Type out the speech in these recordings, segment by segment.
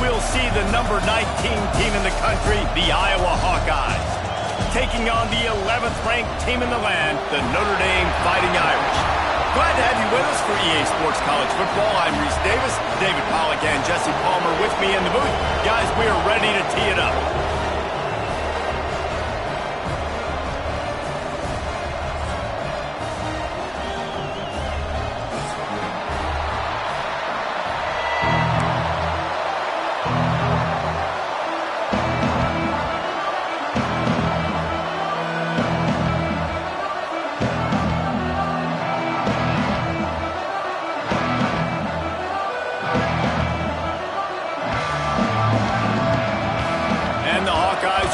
we'll see the number 19 team in the country, the Iowa Hawkeyes, taking on the 11th ranked team in the land, the Notre Dame Fighting Irish. Glad to have you with us for EA Sports College Football. I'm Reese Davis, David Pollack, and Jesse Palmer with me in the booth. Guys, we are ready to tee it up.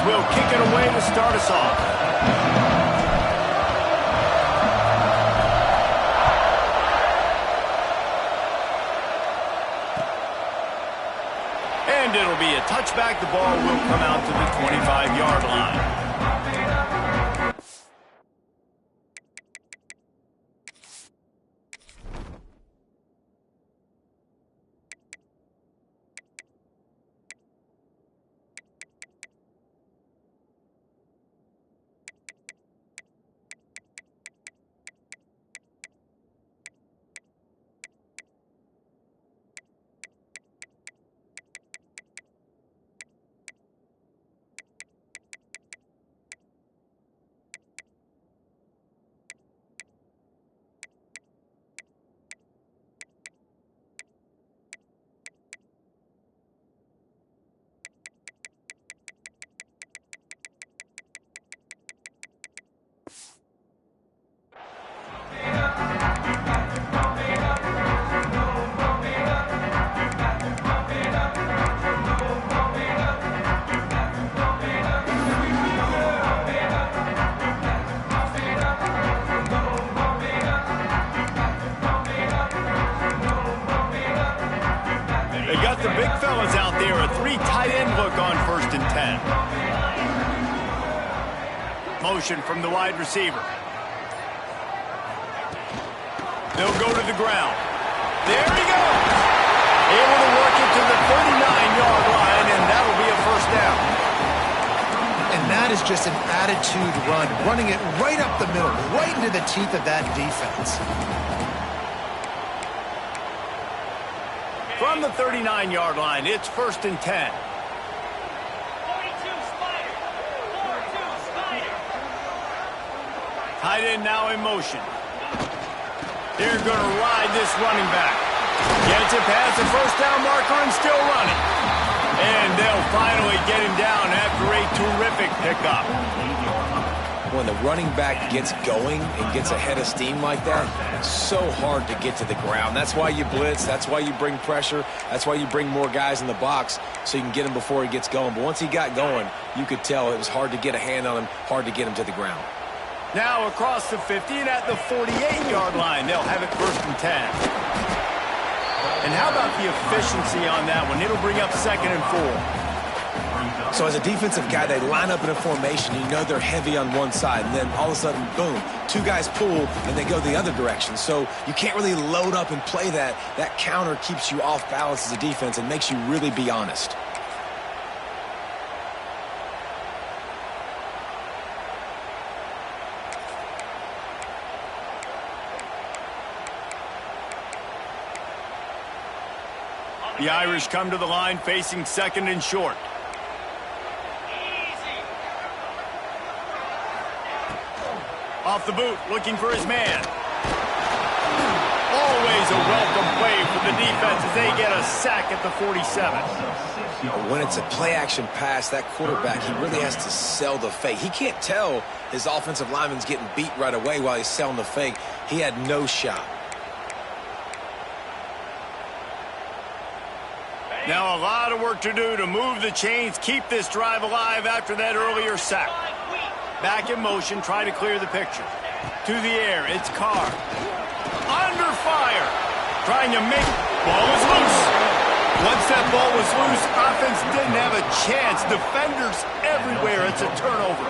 Will kick it away to start us off. And it'll be a touchback. The ball will come out to the 25-yard line. The big fellas out there, a three tight end look on 1st and 10. Motion from the wide receiver. They'll go to the ground. There he goes. Able to work it to the 39-yard line, and that'll be a first down. And that is just an attitude run, running it right up the middle, right into the teeth of that defense. From the 39-yard line, it's 1st and 10. 42 Spider. 42 Spider. Tight end now in motion. They're going to ride this running back. Gets it past the first down marker and still running. And they'll finally get him down after a terrific pickup. When the running back gets going and gets ahead of steam like that, it's so hard to get to the ground. That's why you blitz. That's why you bring pressure. That's why you bring more guys in the box so you can get him before he gets going. But once he got going, you could tell it was hard to get a hand on him, hard to get him to the ground. Now across the 50 and at the 48-yard line, they'll have it 1st and 10. And how about the efficiency on that one? It'll bring up 2nd and 4. So as a defensive guy, they line up in a formation. You know they're heavy on one side, and then all of a sudden, boom, two guys pull, and they go the other direction. So you can't really load up and play that. That counter keeps you off balance as a defense and makes you really be honest. The Irish come to the line facing 2nd and short. Off the boot, looking for his man. Always a welcome play for the defense as they get a sack at the 47. When it's a play-action pass, that quarterback, he really has to sell the fake. He can't tell his offensive lineman's getting beat right away while he's selling the fake. He had no shot. Now a lot of work to do to move the chains, keep this drive alive after that earlier sack. Back in motion, try to clear the picture. To the air, it's Carr. Under fire. Trying to make... Ball is loose. Once that ball was loose, offense didn't have a chance. Defenders everywhere. It's a turnover.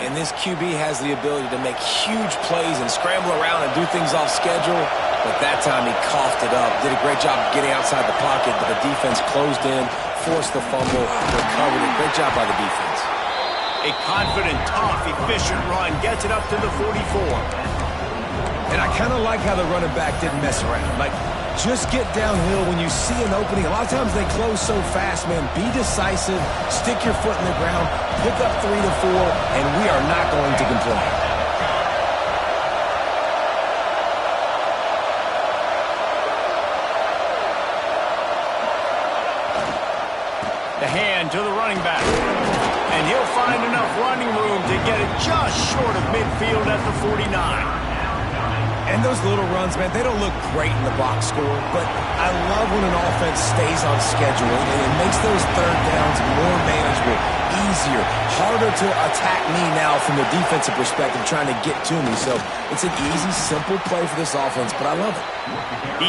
And this QB has the ability to make huge plays and scramble around and do things off schedule. But that time he coughed it up. Did a great job getting outside the pocket, but the defense closed in, forced the fumble, recovered it. Great job by the defense. A confident, tough, efficient run gets it up to the 44. And I kind of like how the running back didn't mess around. Like, just get downhill when you see an opening. A lot of times they close so fast, man. Be decisive, stick your foot in the ground, pick up 3 to 4, and we are not going to complain. The hand to the running back. And he'll find enough running room to get it just short of midfield at the 49. And those little runs, man, they don't look great in the box score, but I love when an offense stays on schedule, and it makes those third downs more manageable, easier, harder to attack me now from the defensive perspective trying to get to me. So it's an easy, simple play for this offense, but I love it.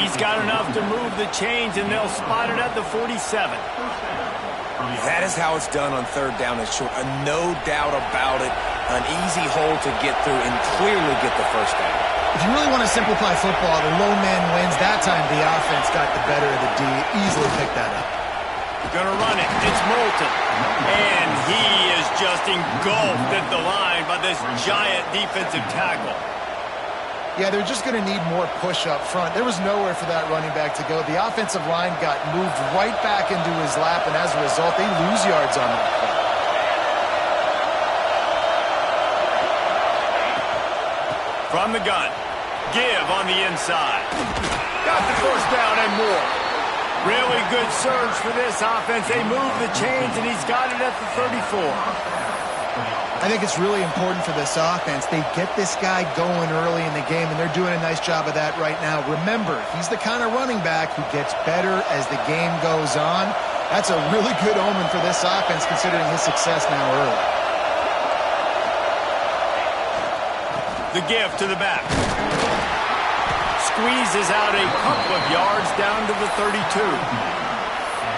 He's got enough to move the chains, and they'll spot it at the 47. That is how it's done on third down and short. No doubt about it. An easy hole to get through and clearly get the first down. If you really want to simplify football, the low man wins. That time the offense got the better of the D. Easily picked that up. Gonna run it. It's Moulton. And he is just engulfed at the line by this giant defensive tackle. Yeah, they're just going to need more push up front. There was nowhere for that running back to go. The offensive line got moved right back into his lap, and as a result, they lose yards on that play. From the gun. Give on the inside. Got the first down and more. Really good surge for this offense. They move the chains, and he's got it at the 34. I think it's really important for this offense. They get this guy going early in the game, and they're doing a nice job of that right now. Remember, he's the kind of running back who gets better as the game goes on. That's a really good omen for this offense, considering his success now early. The give to the back. Squeezes out a couple of yards down to the 32.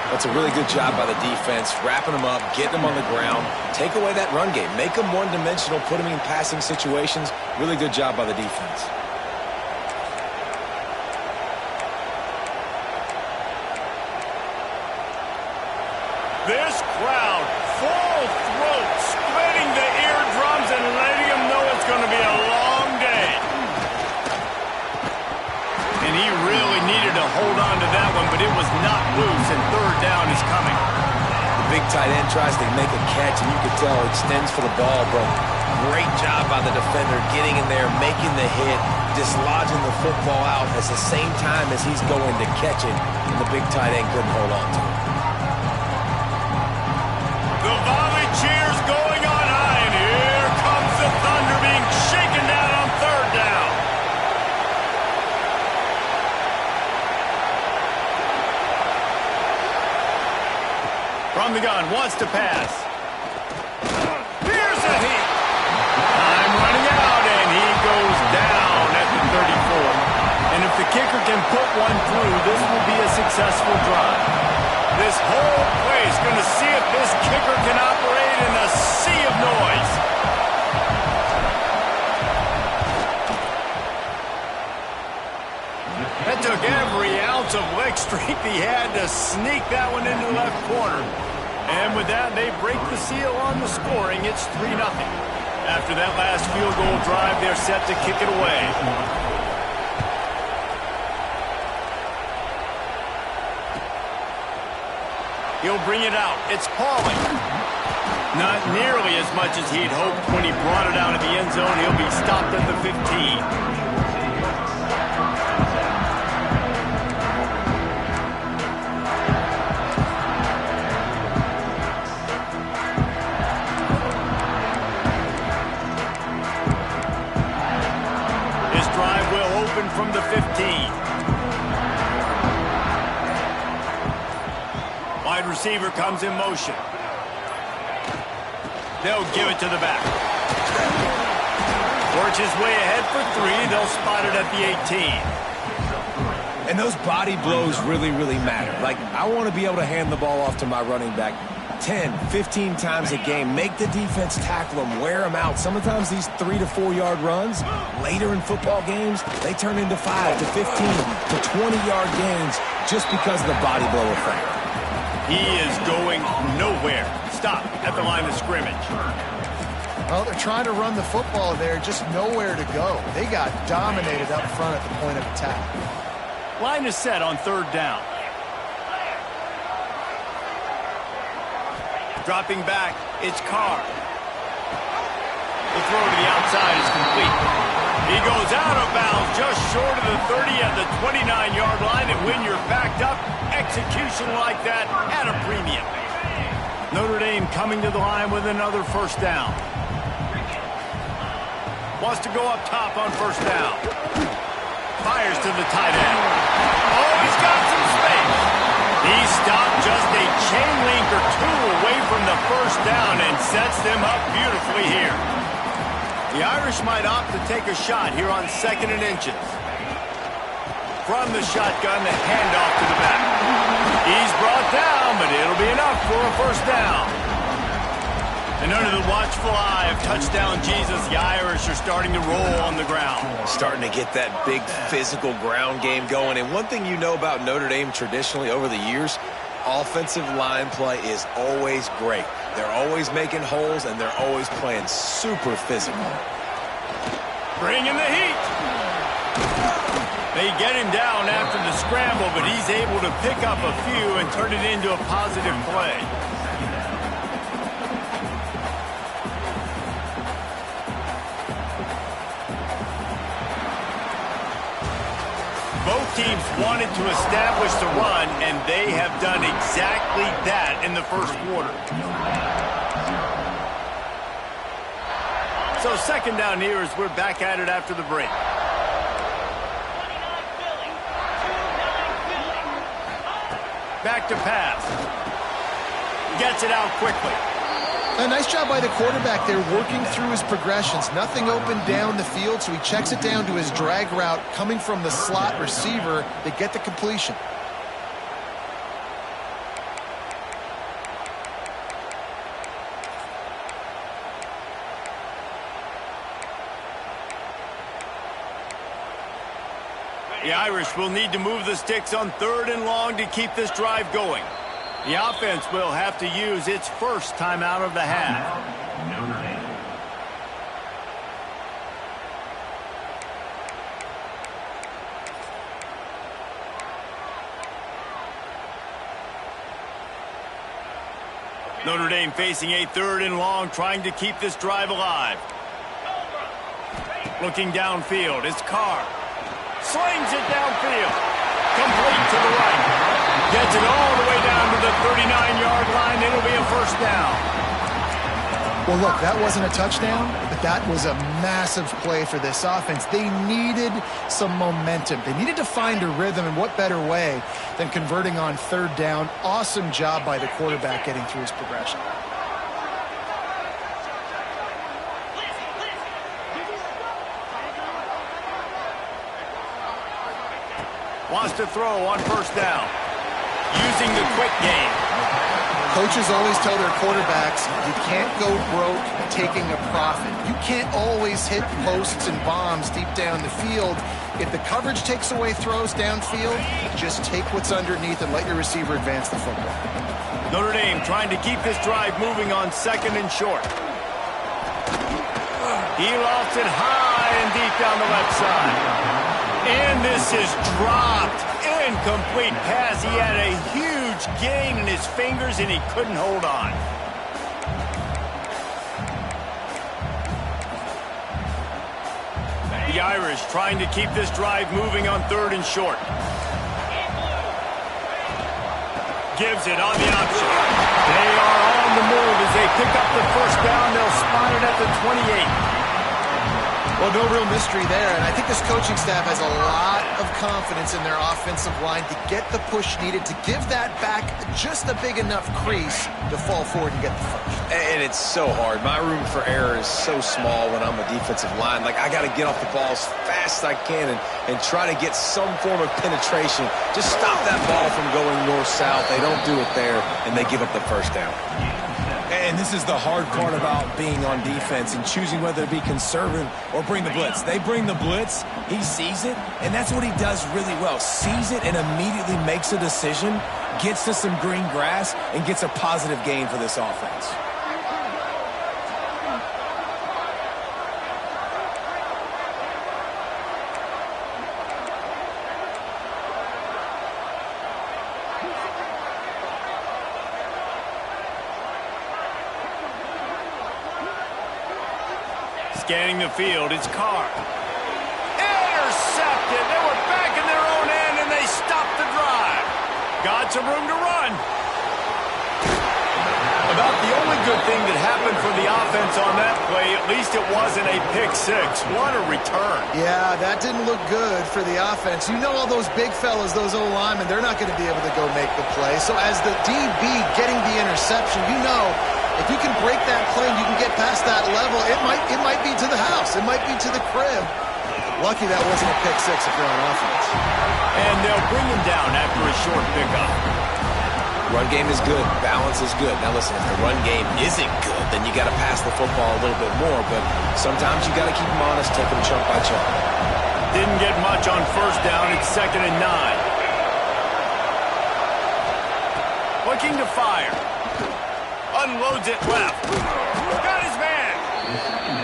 That's a really good job by the defense, wrapping them up, getting them on the ground. Take away that run game. Make them one-dimensional, put them in passing situations. Really good job by the defense. This crowd, full throat, splitting the eardrums and letting them know it's going to be a long day. And he really needed to hold on to that one, but it was not loose, and third down is coming. The big tight end tries to make a catch, and you can tell it extends for the ball, but great job by the defender getting in there, making the hit, dislodging the football out at the same time as he's going to catch it, and the big tight end couldn't hold on to it. The volley cheers going on high, and here comes the Thunder being shaken down on third down. From the gun, wants to pass. Here's a heat. Time running out, and he goes down at the 34. And if the kicker can put one through, this will be a successful drive. This whole place going to see if this kicker can operate in a sea of noise. That took every ounce of leg strength he had to sneak that one into the left corner. And with that, they break the seal on the scoring. It's 3-0. After that last field goal drive, they're set to kick it away. He'll bring it out. It's Pauling. Not nearly as much as he'd hoped when he brought it out of the end zone. He'll be stopped at the 15. From the 15. Wide receiver comes in motion. They'll give it to the back. Works his way ahead for 3. They'll spot it at the 18. And those body blows really, really matter. Like, I want to be able to hand the ball off to my running back 10, 15 times a game. Make the defense tackle them, wear them out. Sometimes these 3 to 4 yard runs, later in football games, they turn into 5 to 15 to 20 yard gains just because of the body blow effect. He is going nowhere. Stop at the line of scrimmage. Well, they're trying to run the football there, just nowhere to go. They got dominated up front at the point of attack. Line is set on 3rd down. Dropping back, it's Carr. The throw to the outside is complete. He goes out of bounds just short of the 30 at the 29-yard line, and when you're backed up, execution like that at a premium. Notre Dame coming to the line with another 1st down. Wants to go up top on 1st down. Fires to the tight end. Oh, he's got some space. He stopped just a chain link or 2 away from the 1st down and sets them up beautifully here. The Irish might opt to take a shot here on 2nd and inches. From the shotgun, the handoff to the back. He's brought down, but it'll be enough for a 1st down. And under the watchful eye of touchdown Jesus, the Irish are starting to roll on the ground. Starting to get that big physical ground game going. And one thing you know about Notre Dame traditionally over the years, offensive line play is always great. They're always making holes, and they're always playing super physical. Bringing the heat. They get him down after the scramble, but he's able to pick up a few and turn it into a positive play. Both teams wanted to establish the run, and they have done exactly that in the 1st quarter. So 2nd down here as we're back at it after the break. Back to pass. Gets it out quickly. A nice job by the quarterback there, working through his progressions. Nothing open down the field, so he checks it down to his drag route coming from the slot receiver. They get the completion. The Irish will need to move the sticks on 3rd and long to keep this drive going. The offense will have to use its 1st timeout of the half. Notre Dame facing a 3rd and long, trying to keep this drive alive. Looking downfield, it's Carr. Slings it downfield. Complete to the right. Gets it all the way down to the 39-yard line. It'll be a 1st down. Well, look, that wasn't a touchdown, but that was a massive play for this offense. They needed some momentum. They needed to find a rhythm, and what better way than converting on 3rd down. Awesome job by the quarterback getting through his progression. Wants to throw on 1st down. Using the quick game. Coaches always tell their quarterbacks, you can't go broke taking a profit. You can't always hit posts and bombs deep down the field. If the coverage takes away throws downfield, just take what's underneath and let your receiver advance the football. Notre Dame trying to keep this drive moving on 2nd and short. He lofts it high and deep down the left side. And this is dropped. Incomplete pass. He had a huge gain in his fingers, and he couldn't hold on. The Irish trying to keep this drive moving on 3rd and short. Gives it on the option. They are on the move as they pick up the 1st down. They'll spot it at the 28. Well, no real mystery there, and I think this coaching staff has a lot of confidence in their offensive line to get the push needed to give that back just a big enough crease to fall forward and get the 1st. And it's so hard. My room for error is so small when I'm a defensive line. Like, I got to get off the ball as fast as I can and try to get some form of penetration. Just stop that ball from going north-south. They don't do it there, and they give up the 1st down. And this is the hard part about being on defense and choosing whether to be conservative or bring the blitz. They bring the blitz, he sees it, and that's what he does really well. Sees it and immediately makes a decision, gets to some green grass, and gets a positive gain for this offense. Scanning the field, it's Carr. Intercepted. They were back in their own end, and they stopped the drive. Got some room to run. About the only good thing that happened for the offense on that play, at least it wasn't a pick six. What a return. Yeah, that didn't look good for the offense. You know all those big fellas, those O-linemen, they're not going to be able to go make the play. So as the DB getting the interception, you know, if you can break that play and you can get past that level, it might be to the house. It might be to the crib. Lucky that wasn't a pick six if you're on offense. And they'll bring him down after a short pickup. Run game is good. Balance is good. Now listen, if the run game isn't good, then you got to pass the football a little bit more. But sometimes you got to keep them honest, take them chunk by chunk. Didn't get much on first down. It's 2nd and 9. Looking to fire. Unloads it left. Got his man.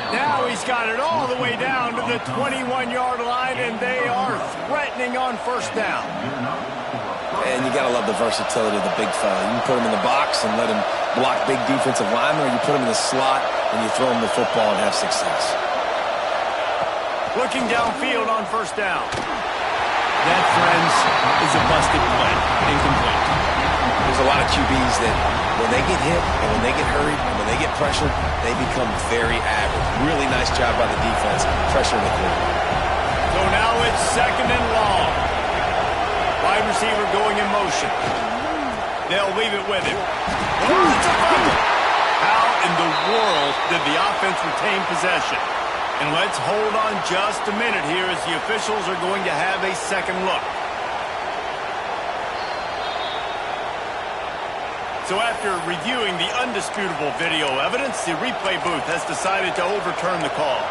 Now he's got it all the way down to the 21-yard line, and they are threatening on first down. And you got to love the versatility of the big fella. You can put him in the box and let him block big defensive linemen, or you put him in the slot and you throw him the football and have success. Looking downfield on first down. That, friends, is a busted play. Incomplete. There's a lot of QBs that when they get hit and when they get hurried and when they get pressured, they become very average. Really nice job by the defense pressuring the quarterback. So now it's 2nd and long. Wide receiver going in motion. They'll leave it with him. Oh, it's a fumble. How in the world did the offense retain possession? And let's hold on just a minute here as the officials are going to have a second look. So after reviewing the undisputable video evidence, the replay booth has decided to overturn the call.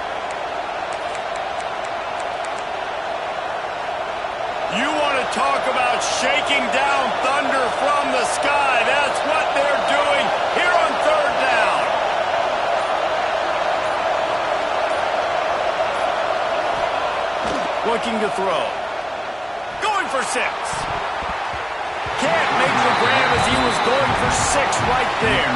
You want to talk about shaking down thunder from the sky. That's what they're doing here on third down. Looking to throw. Going for 6. Can't make the grab as he was going for 6 right there.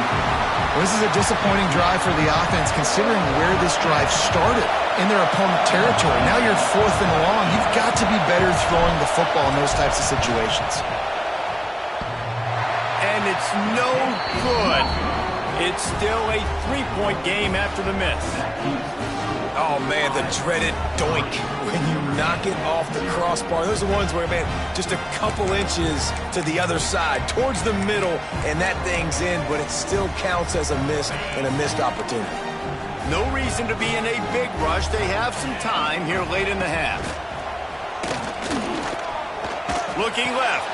Well, this is a disappointing drive for the offense considering where this drive started in their opponent territory. Now you're 4th and long. You've got to be better throwing the football in those types of situations. And it's no good. It's still a 3-point game after the miss. Oh, man, the dreaded doink when you knock it off the crossbar. Those are the ones where, man, just a couple inches to the other side, towards the middle, and that thing's in, but it still counts as a miss and a missed opportunity. No reason to be in a big rush. They have some time here late in the half. Looking left.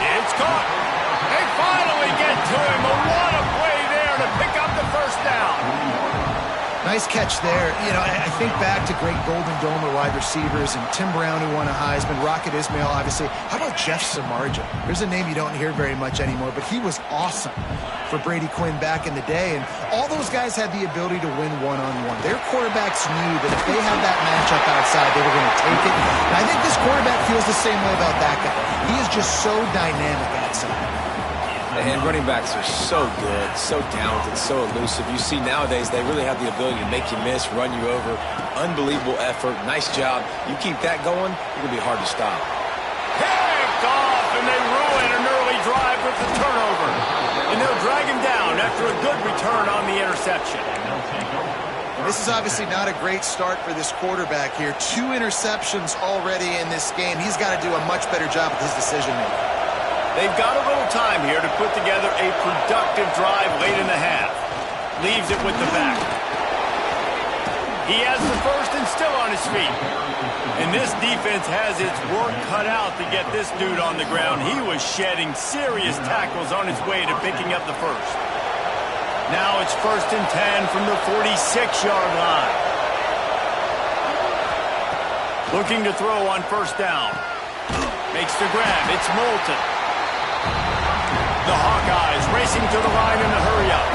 It's caught. They finally get to him. What a play there to pick up the first down. Nice catch there. You know, I think back to great Golden Dome wide receivers and Tim Brown, who won a Heisman, Rocket Ismail, obviously. How about Jeff Samardzija? There's a name you don't hear very much anymore, but he was awesome for Brady Quinn back in the day. And all those guys had the ability to win one-on-one. Their quarterbacks knew that if they had that matchup outside, they were going to take it. And I think this quarterback feels the same way about that guy. He is just so dynamic outside. And running backs are so good, so talented, so elusive. You see nowadays they really have the ability to make you miss, run you over. Unbelievable effort. Nice job. You keep that going, you're going to be hard to stop. Picked off, and they ruin an early drive with the turnover. And they'll drag him down after a good return on the interception. This is obviously not a great start for this quarterback here. 2 interceptions already in this game. He's got to do a much better job with his decision-making. They've got a little time here to put together a productive drive late in the half. Leaves it with the back. He has the first and still on his feet. And this defense has its work cut out to get this dude on the ground. He was shedding serious tackles on his way to picking up the first. Now it's 1st and 10 from the 46-yard line. Looking to throw on first down. Makes the grab. It's Moulton. The Hawkeyes racing to the line in the hurry-up.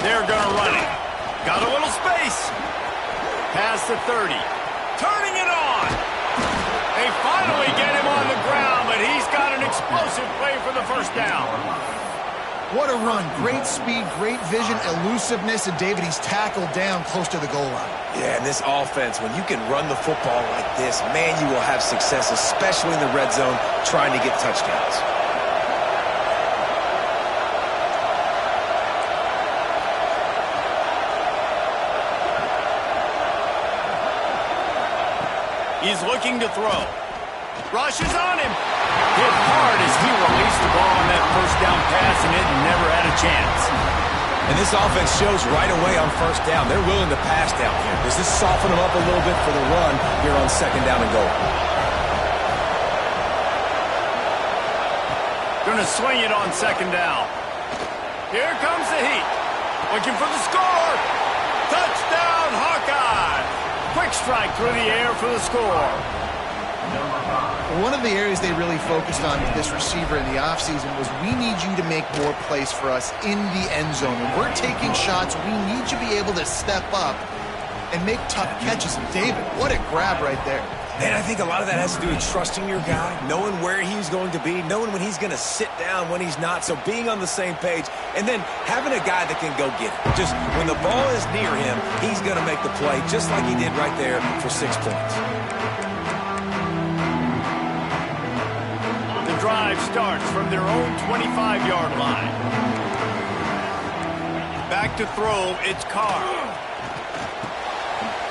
They're going to run it. Got a little space. Past the 30. Turning it on. They finally get him on the ground, but he's got an explosive play for the first down. What a run. Great speed, great vision, elusiveness, and David, he's tackled down close to the goal line. Yeah, and this offense, when you can run the football like this, man, you will have success, especially in the red zone, trying to get touchdowns. He's looking to throw. Rushes on him. Hit hard as he released the ball on that first down pass, and it never had a chance. And this offense shows right away on first down. They're willing to pass down here. Does this soften them up a little bit for the run here on second down and goal? Going to swing it on second down. Here comes the heat. Looking for the score. Touchdown, Hawkeye. Quick strike through the air for the score. One of the areas they really focused on with this receiver in the offseason was we need you to make more plays for us in the end zone. When we're taking shots, we need you to be able to step up and make tough catches. And David, what a grab right there. Man, I think a lot of that has to do with trusting your guy, knowing where he's going to be, knowing when he's going to sit down, when he's not, so being on the same page, and then having a guy that can go get it. Just when the ball is near him, he's going to make the play, just like he did right there for 6 points. The drive starts from their own 25-yard line. Back to throw, it's Carr.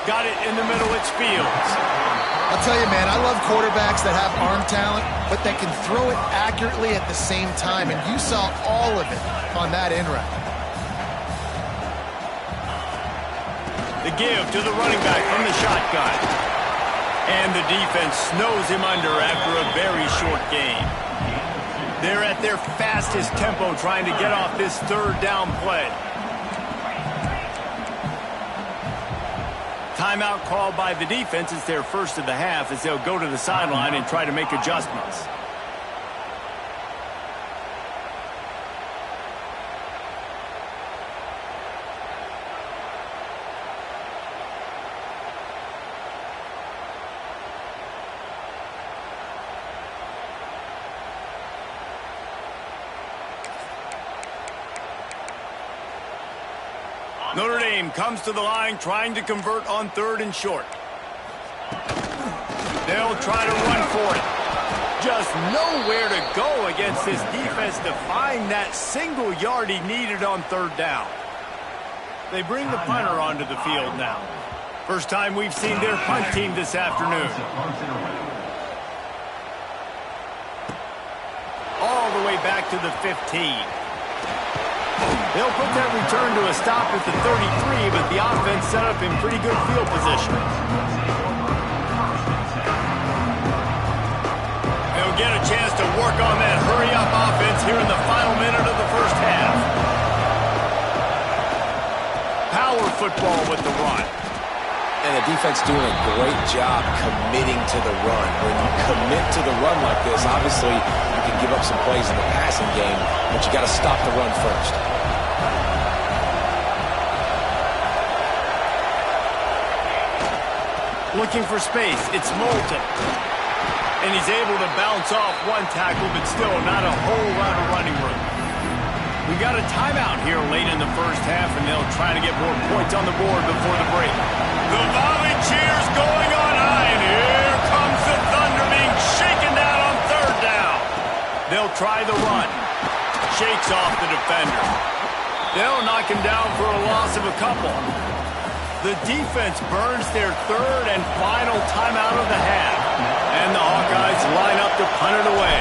Got it in the middle, it's Fields. I'll tell you, man, I love quarterbacks that have arm talent, but that can throw it accurately at the same time, and you saw all of it on that in route. The give to the running back from the shotgun. And the defense snows him under after a very short game. They're at their fastest tempo trying to get off this third down play. Timeout called by the defense. It's their first of the half as they'll go to the sideline and try to make adjustments. Notre Dame comes to the line trying to convert on third and short. They'll try to run for it. Just nowhere to go against this defense to find that single yard he needed on third down. They bring the punter onto the field now. First time we've seen their punt team this afternoon. All the way back to the 15. They'll put that return to a stop at the 33, but the offense set up in pretty good field position. They'll get a chance to work on that hurry-up offense here in the final minute of the first half. Power football with the run. And the defense doing a great job committing to the run. When you commit to the run like this, obviously you can give up some plays in the passing game, but you got to stop the run first. Looking for space, it's Moulton. And he's able to bounce off one tackle, but still not a whole lot of running room. We got a timeout here late in the first half, and they'll try to get more points on the board before the break. The volley cheers going on high, and here comes the Thunder being shaken down on third down. They'll try the run. Shakes off the defender. They'll knock him down for a loss of a couple. The defense burns their third and final timeout of the half. And the Hawkeyes line up to punt it away.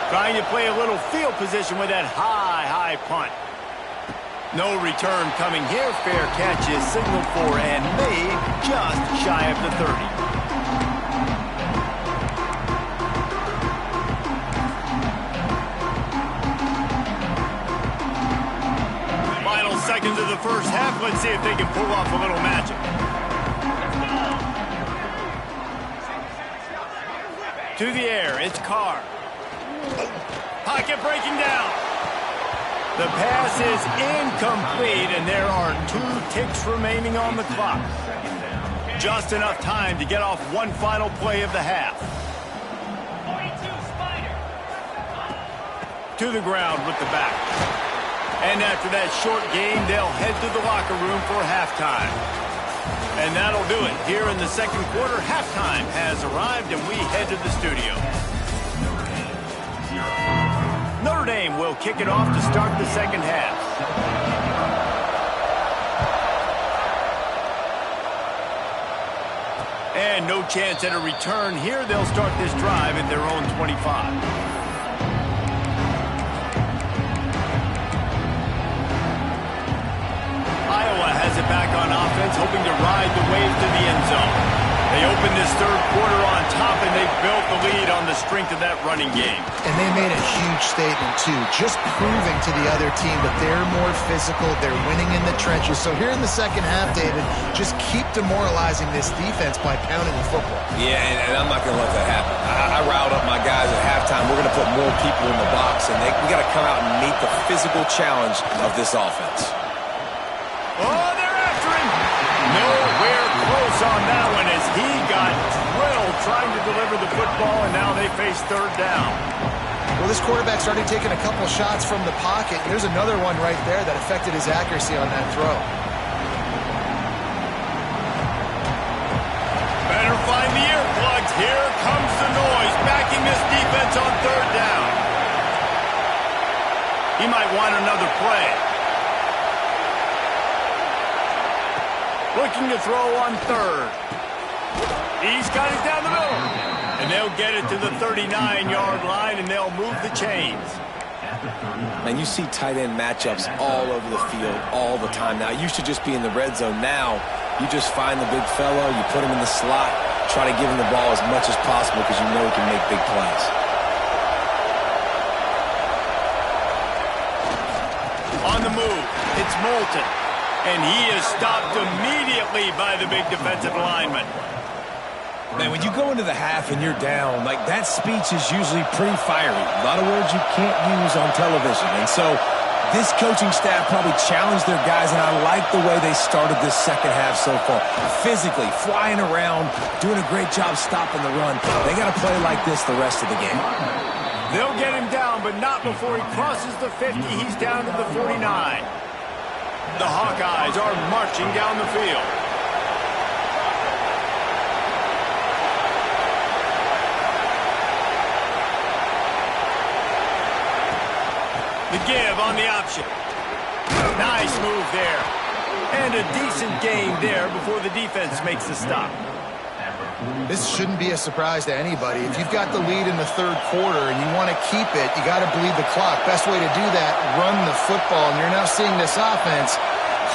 Trying to play a little field position with that high punt. No return coming here. Fair catch is signaled for and made just shy of the 30. seconds of the first half. Let's see if they can pull off a little magic. To the air, it's Carr. Pocket breaking down. The pass is incomplete, and there are 2 ticks remaining on the clock. Just enough time to get off one final play of the half. To the ground with the back. And after that short game, they'll head to the locker room for halftime. And that'll do it. Here in the second quarter, halftime has arrived, and we head to the studio. Notre Dame will kick it off to start the second half. And no chance at a return here. They'll start this drive at their own 25. Has it back on offense, hoping to ride the wave to the end zone. They open this third quarter on top, and they've built the lead on the strength of that running game. And they made a huge statement, too, just proving to the other team that they're more physical, they're winning in the trenches. So here in the second half, David, just keep demoralizing this defense by pounding the football. Yeah, and I'm not going to let that happen. I riled up my guys at halftime. We're going to put more people in the box, and we got to come out and meet the physical challenge of this offense. Oh, they're after him. Nowhere close on that one as he got drilled trying to deliver the football, and now they face third down. Well, this quarterback started taking a couple shots from the pocket. There's another one right there that affected his accuracy on that throw. Better find the earplugs. Here comes the noise, backing this defense on third down. He might want another play. Looking to throw on third. He's got it down the middle. And they'll get it to the 39-yard line, and they'll move the chains. And you see tight end matchups all over the field all the time. Now, it used to just be in the red zone. Now, you just find the big fellow, you put him in the slot, try to give him the ball as much as possible because you know he can make big plays. On the move, it's Moulton. And he is stopped immediately by the big defensive lineman. Man, when you go into the half and you're down, like that speech is usually pretty fiery. A lot of words you can't use on television. And so this coaching staff probably challenged their guys, and I like the way they started this second half so far. Physically, flying around, doing a great job stopping the run. They got to play like this the rest of the game. They'll get him down, but not before he crosses the 50. He's down to the 49. The Hawkeyes are marching down the field. The give on the option. Nice move there. And a decent gain there before the defense makes the stop. This shouldn't be a surprise to anybody. If you've got the lead in the third quarter and you want to keep it, you got to bleed the clock. Best way to do that, run the football. And you're now seeing this offense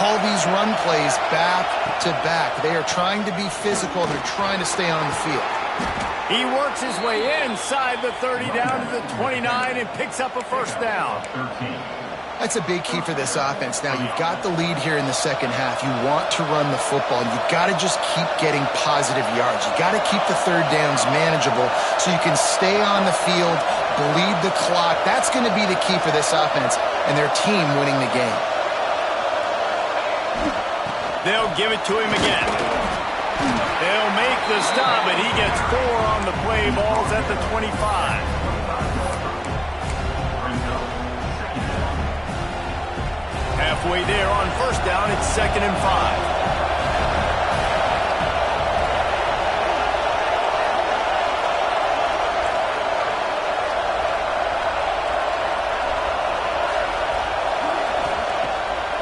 call these run plays back to back. They are trying to be physical. They're trying to stay on the field. He works his way inside the 30 down to the 29 and picks up a first down. That's a big key for this offense. Now, you've got the lead here in the second half. You want to run the football. You've got to just keep getting positive yards. You've got to keep the third downs manageable so you can stay on the field, bleed the clock. That's going to be the key for this offense and their team winning the game. They'll give it to him again. They'll make the stop, and he gets 4 on the play. Ball's at the 25. Halfway there on first down, it's 2nd and 5.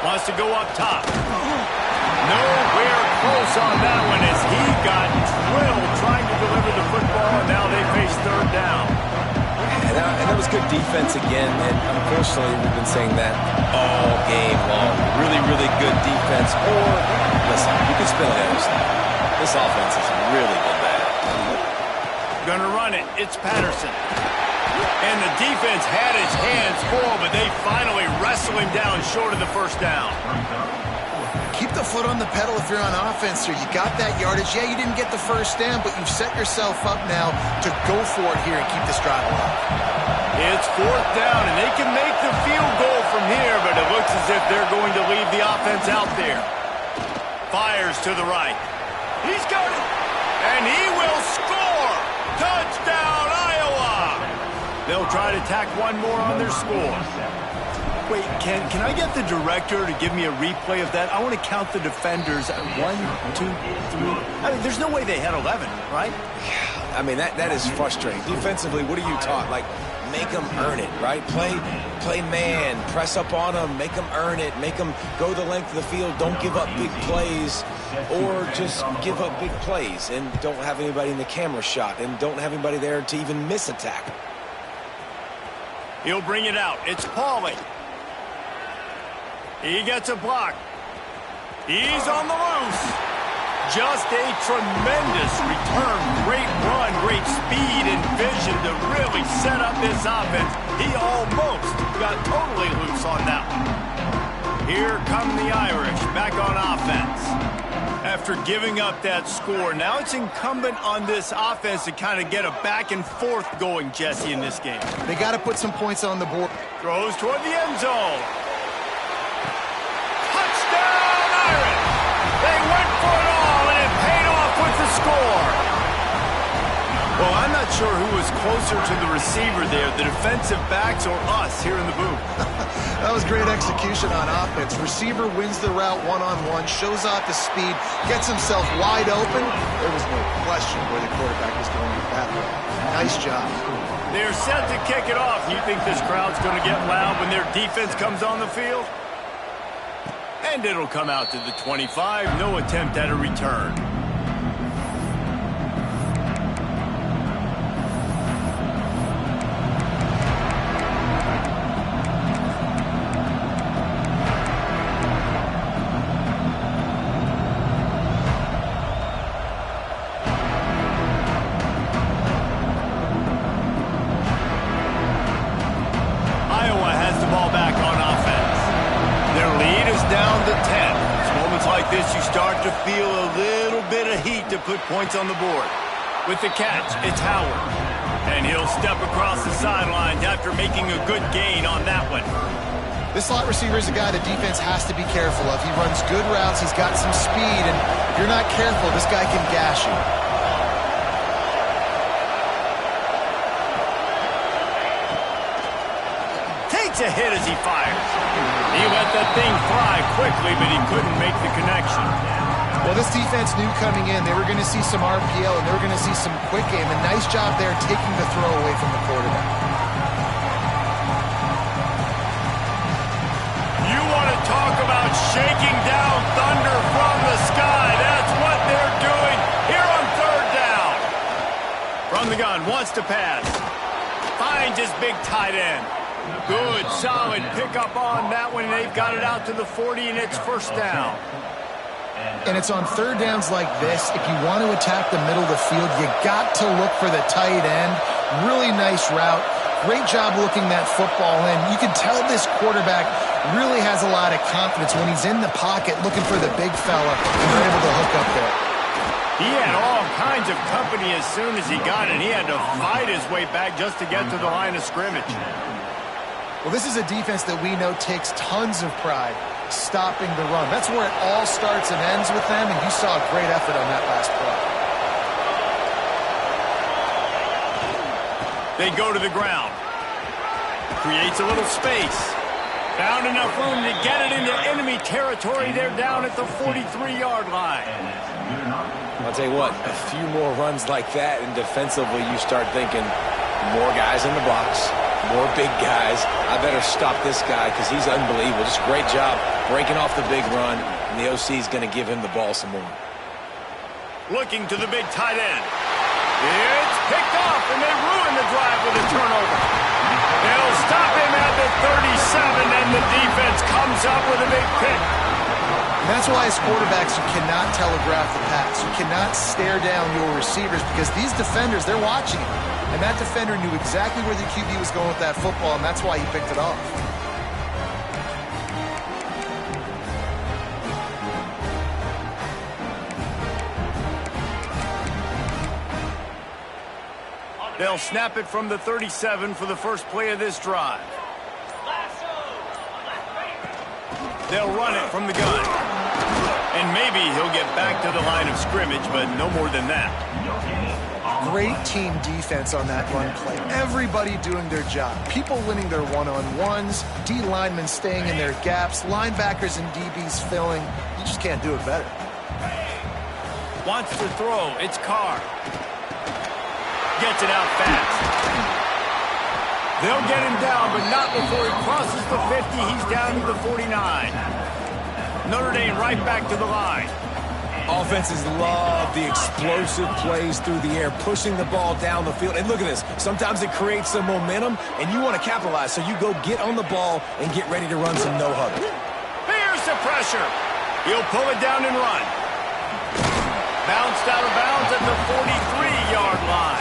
Wants to go up top. Nowhere close on that one as he got drilled trying to deliver the football, and now they face third down. And that was good defense again, and unfortunately we've been saying that all game long. Really, really good defense. Or, listen, you can spin it the other side. This offense has really been bad. Gonna run it. It's Patterson. And the defense had its hands full, but they finally wrestled whistle him down short of the first down. Keep the foot on the pedal if you're on offense here. You got that yardage. Yeah, you didn't get the first down, but you've set yourself up now to go for it here and keep this drive alive. It's fourth down, and they can make the field goal from here, but it looks as if they're going to leave the offense out there. Fires to the right. He's got it, and he will score. Touchdown, Iowa. They'll try to tack one more on their score. Wait, can I get the director to give me a replay of that? I want to count the defenders. 1, 2, 3. I mean, there's no way they had 11, right? I mean, that is frustrating. Defensively, what are you taught? Like, make them earn it, right? Play man, press up on them, make them earn it, make them go the length of the field, don't give up big plays, or just give up big plays and don't have anybody in the camera shot and don't have anybody there to even miss a tackle. He'll bring it out. It's Pauly. He gets a block. He's on the loose. Just a tremendous return. Great run, great speed and vision to really set up this offense. He almost got totally loose on that one. Here come the Irish back on offense. After giving up that score, now it's incumbent on this offense to kind of get a back and forth going, Jesse, in this game. They got to put some points on the board. Throws toward the end zone. Touchdown, Irish! They went for it all, and it paid off with the score. Well, I'm not sure who was closer to the receiver there, the defensive backs or us here in the booth. That was great execution on offense. Receiver wins the route one-on-one, shows off the speed, gets himself wide open. There was no question where the quarterback was going with that one. Nice job. They're set to kick it off. You think this crowd's going to get loud when their defense comes on the field? And it'll come out to the 25. No attempt at a return. Iowa has the ball back on offense. Their lead is down to 10. It's moments like this you start to feel a little bit of heat to put points on the board. With the catch, it's Howard. And he'll step across the sidelines after making a good gain on that one. This slot receiver is a guy the defense has to be careful of. He runs good routes, he's got some speed, and if you're not careful, this guy can gash you. Takes a hit as he fires. He let that thing fly quickly, but he couldn't make the connection. Well, this defense knew coming in they were going to see some RPO and they were going to see some quick game. A nice job there taking the throw away from the quarterback. You want to talk about shaking down thunder from the sky. That's what they're doing here on third down. From the gun, wants to pass. Finds his big tight end. Good, solid pickup on that one. They've got it out to the 40, and it's first down. And it's on third downs like this. If you want to attack the middle of the field, you got to look for the tight end. Really nice route. Great job looking that football in. You can tell this quarterback really has a lot of confidence when he's in the pocket looking for the big fella, and they're able to hook up there. He had all kinds of company as soon as he got it. He had to fight his way back just to get to the line of scrimmage. Well, this is a defense that we know takes tons of pride stopping the run. That's where it all starts and ends with them, and you saw a great effort on that last play. They go to the ground. Creates a little space. Found enough room to get it into enemy territory. They're down at the 43-yard line. I'll tell you what, a few more runs like that, and defensively you start thinking more guys in the box, more big guys. I better stop this guy because he's unbelievable. Just a great job breaking off the big run, and the OC is going to give him the ball some more. Looking to the big tight end. It's picked off, and they ruin the drive with a turnover. They'll stop him at the 37, and the defense comes up with a big pick. And that's why as quarterbacks, you cannot telegraph the pass. You cannot stare down your receivers because these defenders, they're watching it. And that defender knew exactly where the QB was going with that football, and that's why he picked it off. They'll snap it from the 37 for the first play of this drive. They'll run it from the gun. And maybe he'll get back to the line of scrimmage, but no more than that. Great team defense on that run play. Everybody doing their job. People winning their one-on-ones, D linemen staying in their gaps, linebackers and DBs filling. You just can't do it better. Wants to throw. It's Carr. Gets it out fast. They'll get him down, but not before he crosses the 50. He's down to the 49. Notre Dame right back to the line. Offenses love the explosive plays through the air, pushing the ball down the field. And look at this. Sometimes it creates some momentum, and you want to capitalize. So you go get on the ball and get ready to run some no-huddle. Here's the pressure. He'll pull it down and run. Bounced out of bounds at the 43-yard line.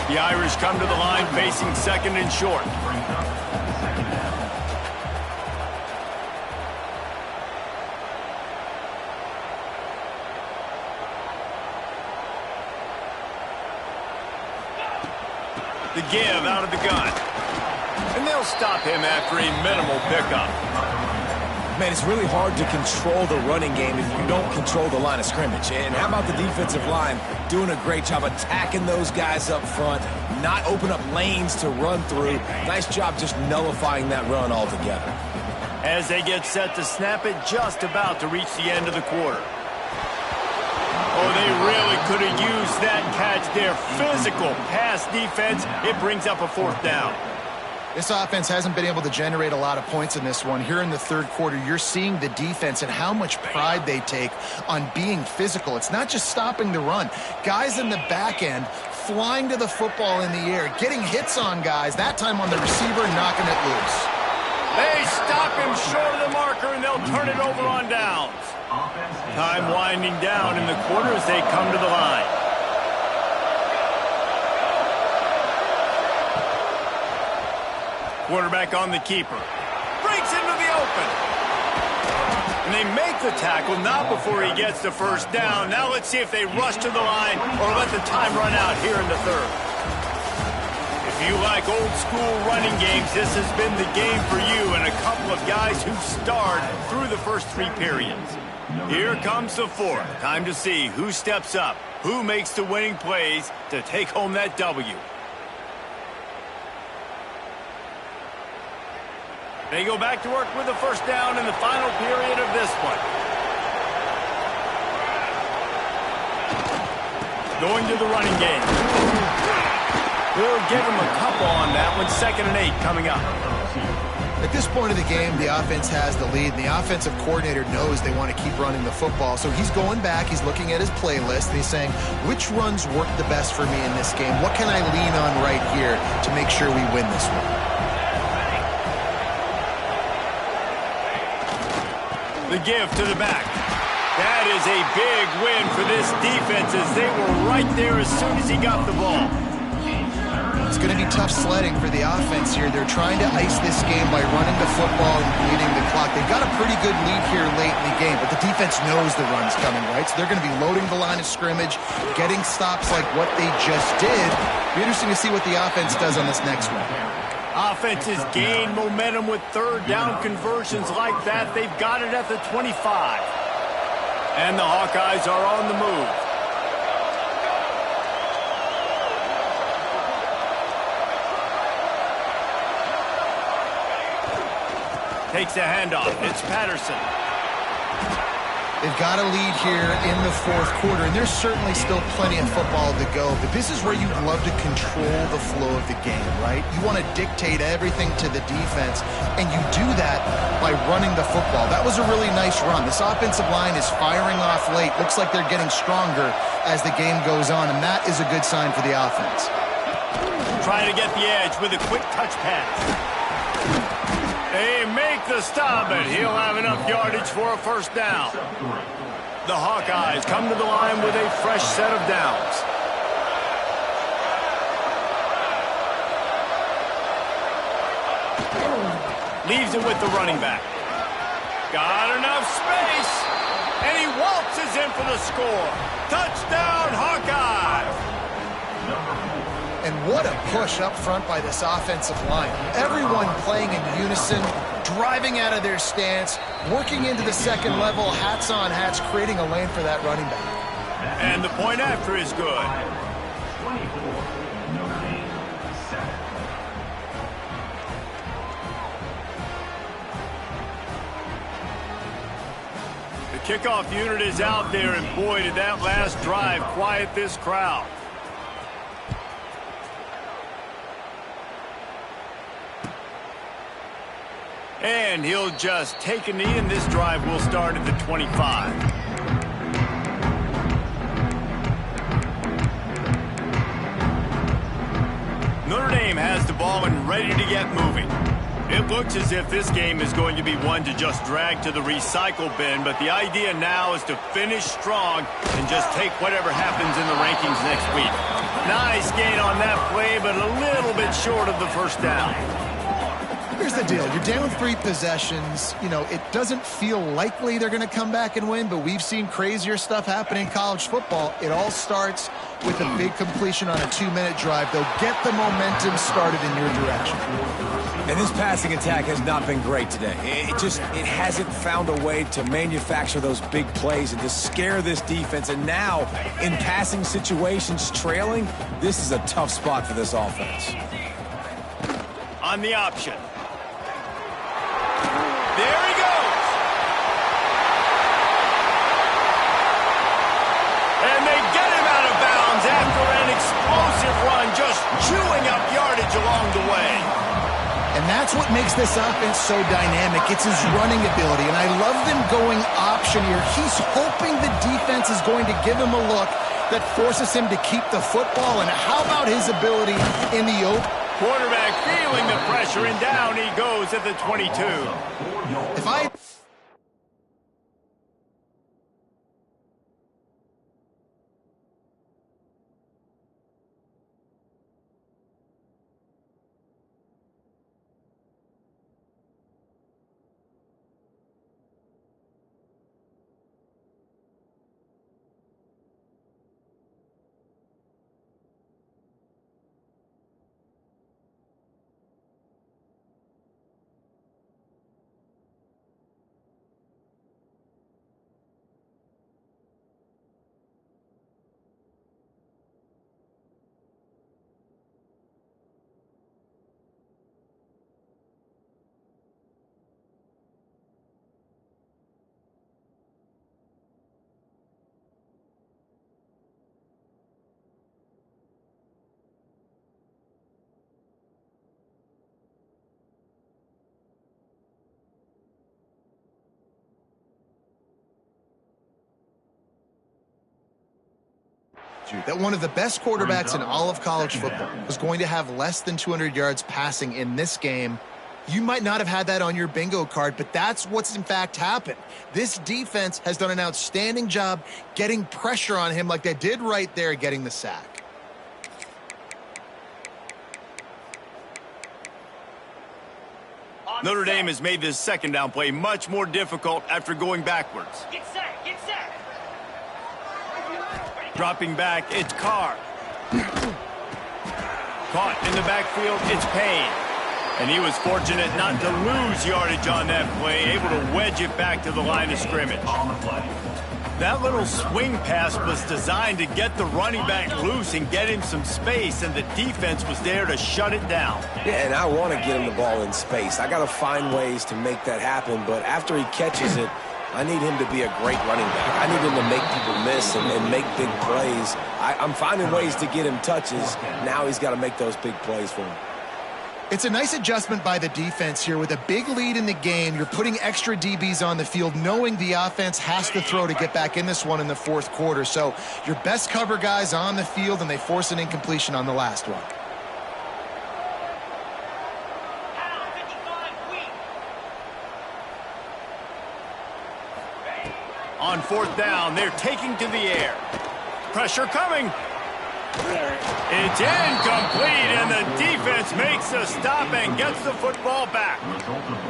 The Irish come to the line facing second and short. The give out of the gun. And they'll stop him after a minimal pickup. Man, it's really hard to control the running game if you don't control the line of scrimmage. And how about the defensive line doing a great job attacking those guys up front, not open up lanes to run through. Nice job just nullifying that run altogether. As they get set to snap it, just about to reach the end of the quarter. Oh, they really could have used that catch there. Physical pass defense. It brings up a fourth down. This offense hasn't been able to generate a lot of points in this one. Here in the third quarter, you're seeing the defense and how much pride they take on being physical. It's not just stopping the run. Guys in the back end flying to the football in the air, getting hits on guys, that time on the receiver, knocking it loose. They stop him short of the marker, and they'll turn it over on downs. Time winding down in the quarter as they come to the line. Quarterback on the keeper. Breaks into the open. And they make the tackle, not before he gets the first down. Now let's see if they rush to the line or let the time run out here in the third. If you like old school running games, this has been the game for you and a couple of guys who starred through the first three periods. Here comes the fourth. Time to see who steps up, who makes the winning plays to take home that W. They go back to work with the first down in the final period of this one. Going to the running game. We'll give him a couple on that one. 2nd and 8 coming up. At this point of the game, the offense has the lead, and the offensive coordinator knows they want to keep running the football. So he's going back, he's looking at his playlist, and he's saying, which runs work the best for me in this game? What can I lean on right here to make sure we win this one? The give to the back. That is a big win for this defense as they were right there as soon as he got the ball. It's going to be tough sledding for the offense here. They're trying to ice this game by running the football and bleeding the clock. They've got a pretty good lead here late in the game, but the defense knows the run's coming, right? So they're going to be loading the line of scrimmage, getting stops like what they just did. It'll be interesting to see what the offense does on this next one. Offenses gain momentum with third down conversions like that. They've got it at the 25. And the Hawkeyes are on the move. Takes a handoff. It's Patterson. They've got a lead here in the fourth quarter, and there's certainly still plenty of football to go, but this is where you'd love to control the flow of the game, right? You want to dictate everything to the defense, and you do that by running the football. That was a really nice run. This offensive line is firing off late. Looks like they're getting stronger as the game goes on, and that is a good sign for the offense. Trying to get the edge with a quick touch pass. They make the stop, and he'll have enough yardage for a first down. The Hawkeyes come to the line with a fresh set of downs. Leaves it with the running back. Got enough space, and he waltzes in for the score. Touchdown, Hawkeyes! And what a push up front by this offensive line. Everyone playing in unison, driving out of their stance, working into the second level, hats on hats, creating a lane for that running back. And the point after is good. The kickoff unit is out there, and boy, did that last drive quiet this crowd. And he'll just take a knee, and this drive will start at the 25. Notre Dame has the ball and ready to get moving. It looks as if this game is going to be one to just drag to the recycle bin, but the idea now is to finish strong and just take whatever happens in the rankings next week. Nice gain on that play, but a little bit short of the first down. Here's the deal. You're down 3 possessions. You know, it doesn't feel likely they're going to come back and win, but we've seen crazier stuff happen in college football. It all starts with a big completion on a 2-minute drive. They'll get the momentum started in your direction. And this passing attack has not been great today. It hasn't found a way to manufacture those big plays and to scare this defense. And now, in passing situations, trailing, this is a tough spot for this offense. On the option. There he goes. And they get him out of bounds after an explosive run, just chewing up yardage along the way. And that's what makes this offense so dynamic. It's his running ability, and I love them going option here. He's hoping the defense is going to give him a look that forces him to keep the football, and how about his ability in the open? Quarterback feeling the pressure, and down he goes at the 22. If I... that one of the best quarterbacks in all of college football was going to have less than 200 yards passing in this game. You might not have had that on your bingo card, but that's what's in fact happened. This defense has done an outstanding job getting pressure on him like they did right there, getting the sack. Notre Dame has made this second down play much more difficult after going backwards. Get set, get set. Dropping back, it's Carr. Caught in the backfield, it's Payne. And he was fortunate not to lose yardage on that play, able to wedge it back to the line of scrimmage. That little swing pass was designed to get the running back loose and get him some space, and the defense was there to shut it down. Yeah, and I want to get him the ball in space. I got to find ways to make that happen, but after he catches it, I need him to be a great running back. I need him to make people miss and make big plays. I'm finding ways to get him touches. Now he's got to make those big plays for him. It's a nice adjustment by the defense here. With a big lead in the game, you're putting extra DBs on the field, knowing the offense has to throw to get back in this one in the fourth quarter. So your best cover guys on the field, and they force an incompletion on the last one. On fourth down, they're taking to the air. Pressure coming. It's incomplete, and the defense makes a stop and gets the football back.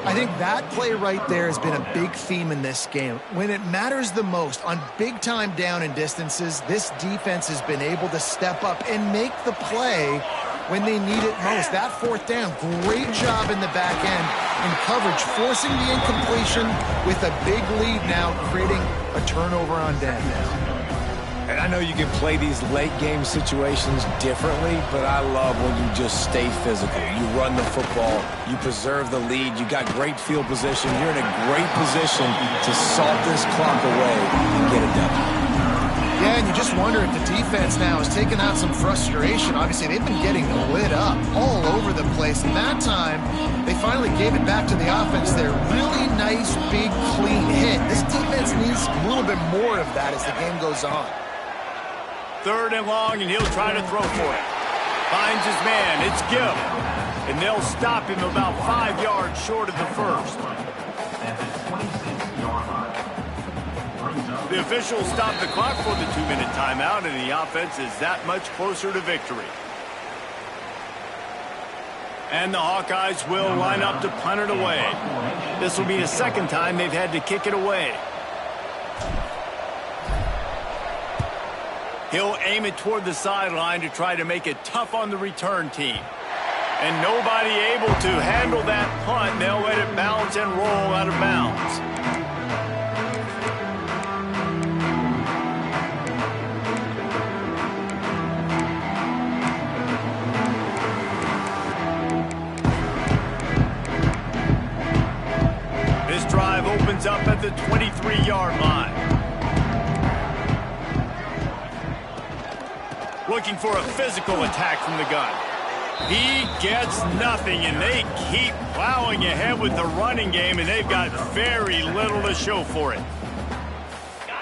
I think that play right there has been a big theme in this game. When it matters the most, on big-time down and distances, this defense has been able to step up and make the play when they need it most. That fourth down, great job in the back end in coverage, forcing the incompletion with a big lead now, creating a turnover on down. And I know you can play these late-game situations differently, but I love when you just stay physical. You run the football, you preserve the lead, you got great field position, you're in a great position to salt this clock away and get it done. Yeah, and you just wonder if the defense now has taken out some frustration. Obviously, they've been getting lit up all over the place. And that time, they finally gave it back to the offense there. Really nice, big, clean hit. This defense needs a little bit more of that as the game goes on. 3rd and long, and he'll try to throw for it. Finds his man. It's Gill. And they'll stop him about 5 yards short of the first. The officials stopped the clock for the 2-minute timeout, and the offense is that much closer to victory. And the Hawkeyes will line up to punt it away. This will be the second time they've had to kick it away. He'll aim it toward the sideline to try to make it tough on the return team. And nobody able to handle that punt. They'll let it bounce and roll out of bounds. This drive opens up at the 23-yard line. Looking for a physical attack from the gun. He gets nothing, and they keep plowing ahead with the running game, and they've got very little to show for it.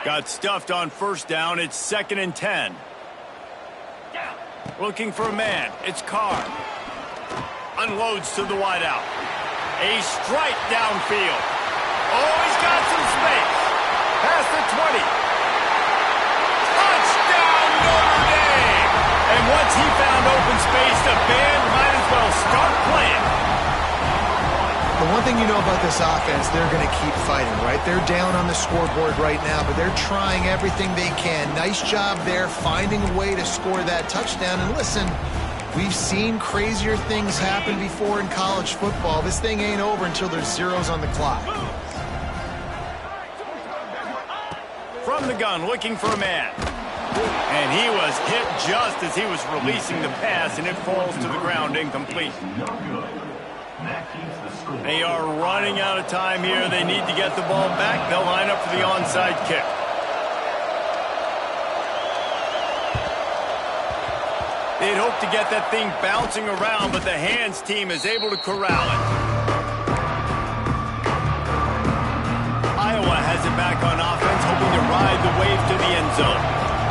Got stuffed on 1st down. It's 2nd and 10. Looking for a man. It's Carr. Unloads to the wideout. A strike downfield. Oh, he's got some space. Past the 20. Touchdown, Notre Dame! And once he found open space, the band might as well start playing. The one thing you know about this offense, they're going to keep fighting, right? They're down on the scoreboard right now, but they're trying everything they can. Nice job there, finding a way to score that touchdown. And listen, we've seen crazier things happen before in college football. This thing ain't over until there's zeros on the clock. From the gun, looking for a man. And he was hit just as he was releasing the pass, and it falls to the ground incomplete. They are running out of time here. They need to get the ball back. They'll line up for the onside kick. They'd hope to get that thing bouncing around, but the hands team is able to corral it. Iowa has it back on offense, hoping to ride the wave to the end zone.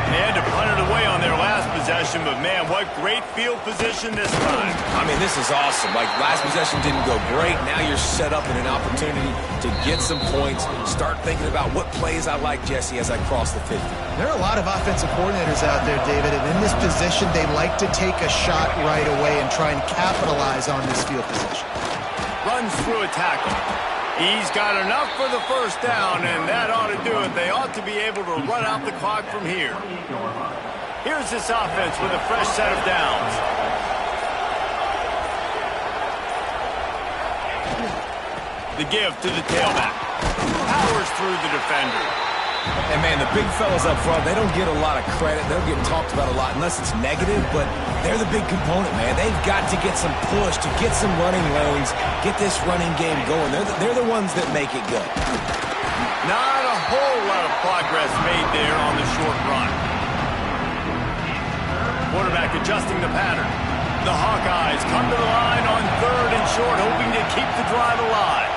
They had to punt it away on their last possession, but man, what great field position this time. I mean, this is awesome. Like, last possession didn't go great. Now you're set up in an opportunity to get some points. Start thinking about what plays I like, Jesse, as I cross the 50. There are a lot of offensive coordinators out there, David, and in this position, they like to take a shot right away and try and capitalize on this field position. Runs through a tackle. He's got enough for the 1st down, and that ought to do it. They ought to be able to run out the clock from here. Here's this offense with a fresh set of downs. The give to the tailback. Powers through the defender. And, man, the big fellas up front, they don't get a lot of credit. They don't get talked about a lot unless it's negative, but they're the big component, man. They've got to get some push, to get some running lanes, get this running game going. They're the ones that make it go. Not a whole lot of progress made there on the short run. Quarterback adjusting the pattern. The Hawkeyes come to the line on 3rd and short, hoping to keep the drive alive.